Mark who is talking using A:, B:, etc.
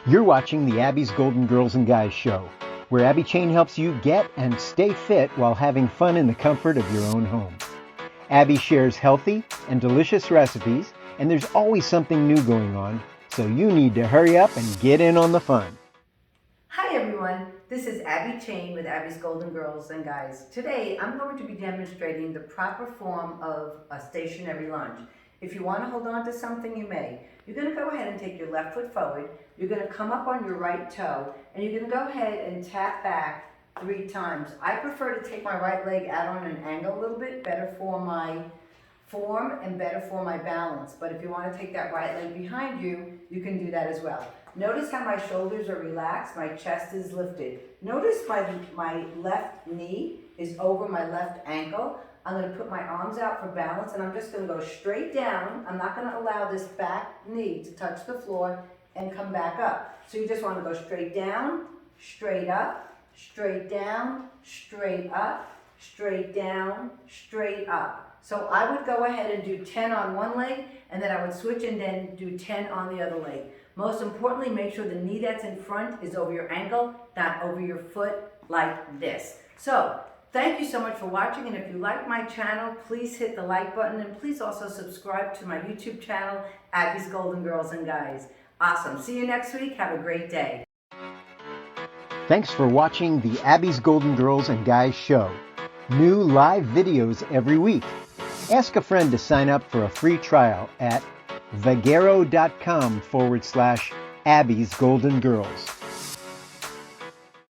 A: You're watching the Abbe's Golden Girls and Guys show, where Abbe Chain helps you get and stay fit while having fun in the comfort of your own home. Abbe shares healthy and delicious recipes, and there's always something new going on, so you need to hurry up and get in on the fun.
B: Hi everyone, this is Abbe Chain with Abbe's Golden Girls and Guys. Today I'm going to be demonstrating the proper form of a stationary lunge. If you want to hold on to something, you may. You're going to go ahead and take your left foot forward, you're going to come up on your right toe, and you're going to go ahead and tap back 3 times. I prefer to take my right leg out on an angle a little bit, better for my form and better for my balance. But if you want to take that right leg behind you, you can do that as well. Notice how my shoulders are relaxed, my chest is lifted. Notice my left knee is over my left ankle. I'm going to put my arms out for balance, and I'm just going to go straight down. I'm not going to allow this back knee to touch the floor and come back up. So you just want to go straight down, straight up, straight down, straight up, straight down, straight up. So I would go ahead and do 10 on one leg, and then I would switch and then do 10 on the other leg. Most importantly, make sure the knee that's in front is over your ankle, not over your foot like this. So thank you so much for watching, and if you like my channel, please hit the like button, and please also subscribe to my YouTube channel, Abbe's Golden Girls and Guys. Awesome. See you next week. Have a great day.
A: Thanks for watching the Abbe's Golden Girls and Guys show. New live videos every week. Ask a friend to sign up for a free trial at vagero.com/Abbe's Golden Girls.